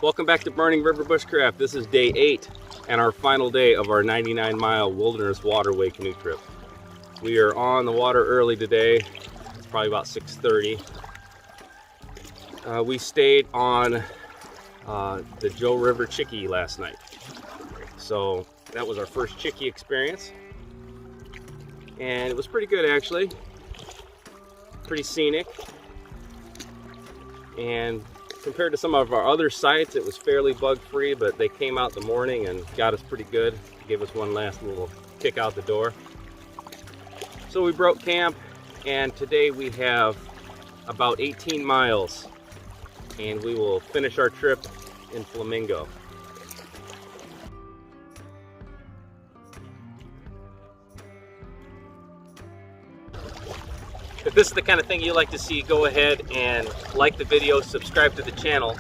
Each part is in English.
Welcome back to Burning River Bushcraft. This is day 8 and our final day of our 99-mile wilderness waterway canoe trip. We are on the water early today. It's probably about 6:30. We stayed on the Joe River Chickie last night. So that was our first Chickie experience. And it was pretty good actually. Pretty scenic. And compared to some of our other sites, it was fairly bug-free, but they came out in the morning and got us pretty good. Gave us one last little kick out the door. So we broke camp, and today we have about 18 miles, and we will finish our trip in Flamingo. If this is the kind of thing you like to see, go ahead and like the video, subscribe to the channel,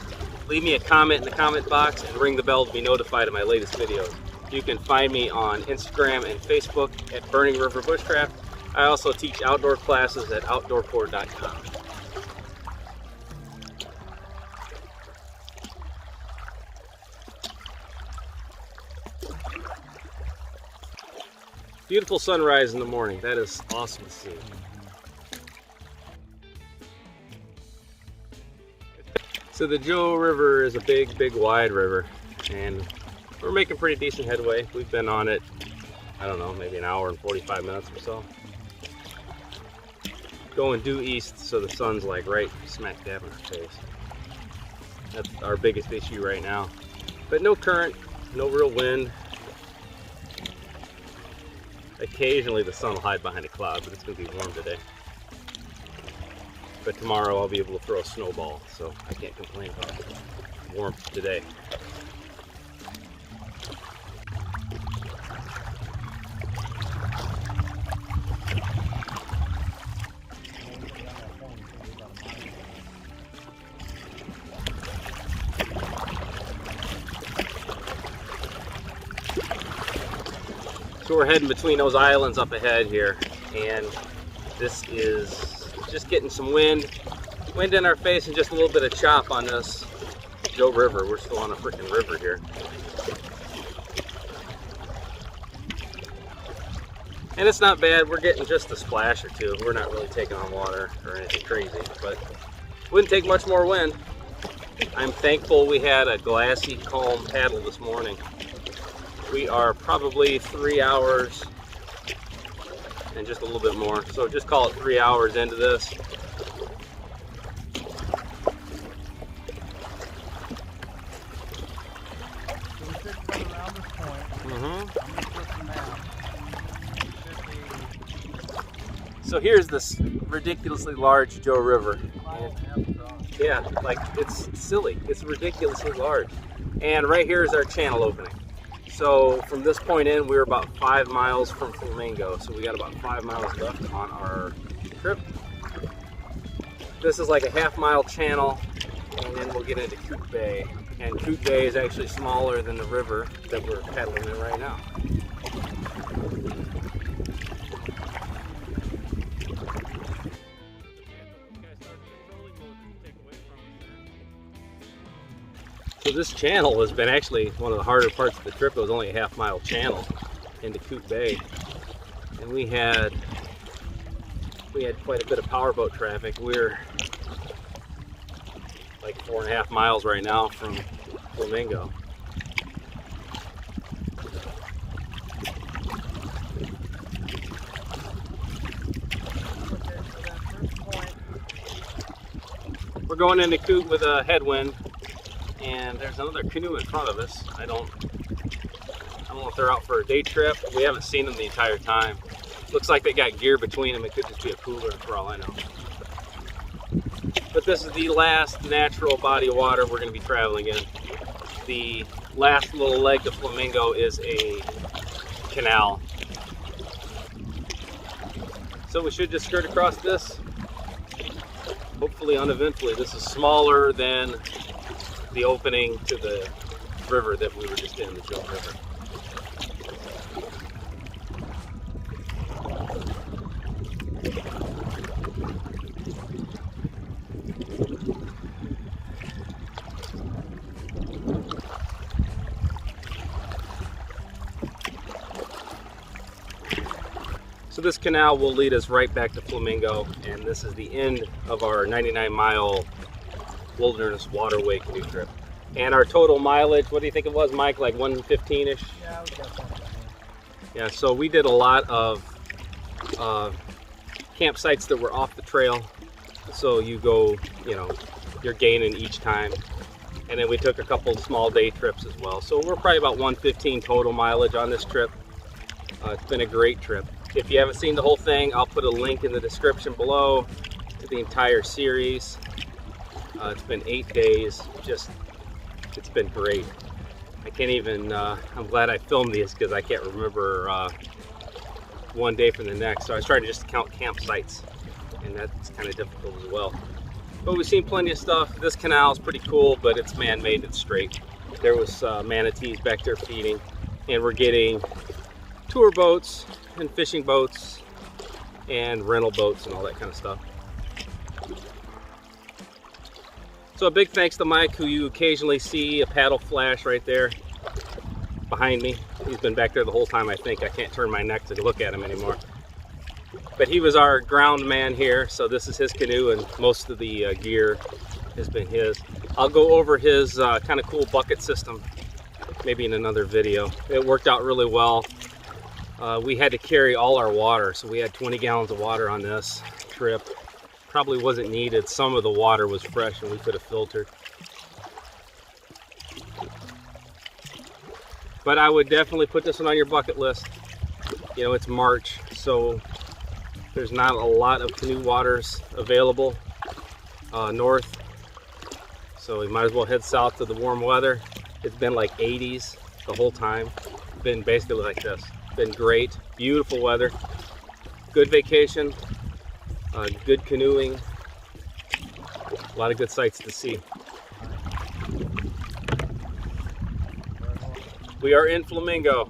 leave me a comment in the comment box, and ring the bell to be notified of my latest videos. You can find me on Instagram and Facebook at Burning River Bushcraft. I also teach outdoor classes at outdoorcore.com. Beautiful sunrise in the morning. That is awesome to see. So the Joe River is a big wide river, and we're making pretty decent headway. We've been on it, I don't know, maybe an hour and 45 minutes or so. Going due east, so the sun's like right smack dab in our face. That's our biggest issue right now. But no current, no real wind. Occasionally the sun will hide behind a cloud, but it's going to be warm today. But tomorrow I'll be able to throw a snowball, so I can't complain about warmth today. So we're heading between those islands up ahead here, and this is just getting some wind in our face, and just a little bit of chop on this Joe River. We're still on a freaking river here. And it's not bad. We're getting just a splash or two. We're not really taking on water or anything crazy, but wouldn't take much more wind. I'm thankful we had a glassy, calm paddle this morning. We are probably 3 hours and just a little bit more, so just call it 3 hours into this. So we should come around this point. I'm going to put the map. So here's this ridiculously large Joe River. Yeah, like it's silly. It's ridiculously large. And right here is our channel opening. So from this point in, we're about 5 miles from Flamingo. So we got about 5 miles left on our trip. This is like a half-mile channel, and then we'll get into Coot Bay. And Coot Bay is actually smaller than the river that we're paddling in right now. So this channel has been actually one of the harder parts of the trip. It was only a half-mile channel into Coot Bay, and we had quite a bit of powerboat traffic. We're like 4.5 miles right now from Flamingo. We're going into Coot with a headwind. And there's another canoe in front of us. I don't know if they're out for a day trip. We haven't seen them the entire time. Looks like they got gear between them. It could just be a cooler for all I know. But this is the last natural body of water we're going to be traveling in. The last little leg to Flamingo is a canal. So we should just skirt across this, hopefully uneventfully. This is smaller than the opening to the river that we were just in, the Joe River. So this canal will lead us right back to Flamingo, and this is the end of our 99-mile wilderness waterway canoe trip. And our total mileage, what do you think it was, Mike? Like 115-ish? Yeah, we got something. Yeah, so we did a lot of campsites that were off the trail. So you go, you know, you're gaining each time. And then we took a couple small day trips as well. So we're probably about 115 total mileage on this trip. It's been a great trip. If you haven't seen the whole thing, I'll put a link in the description below to the entire series. It's been 8 days. It's been great. I can't even, I'm glad I filmed these because I can't remember one day from the next. So I was trying to just count campsites, and that's kind of difficult as well. But we've seen plenty of stuff. This canal is pretty cool, but it's man-made, it's straight. There was manatees back there feeding, and we're getting tour boats and fishing boats and rental boats and all that kind of stuff. So a big thanks to Mike, who you occasionally see a paddle flash right there behind me. He's been back there the whole time, I think. I can't turn my neck to look at him anymore. But he was our ground man here, so this is his canoe, and most of the gear has been his. I'll go over his kind of cool bucket system maybe in another video. It worked out really well. We had to carry all our water, so we had 20 gallons of water on this trip. Probably wasn't needed. Some of the water was fresh and we could have filtered. But I would definitely put this one on your bucket list. You know, it's March, so there's not a lot of canoe waters available north. So we might as well head south to the warm weather. It's been like 80s the whole time. Been basically like this. Been great, beautiful weather, good vacation, good canoeing, a lot of good sights to see. We are in Flamingo.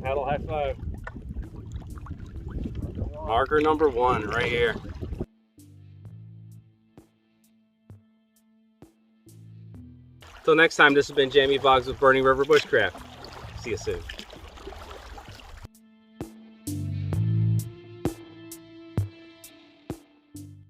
Paddle high five. Marker number 1 right here. Till next time, this has been Jamie Boggs with Burning River Bushcraft. See you soon.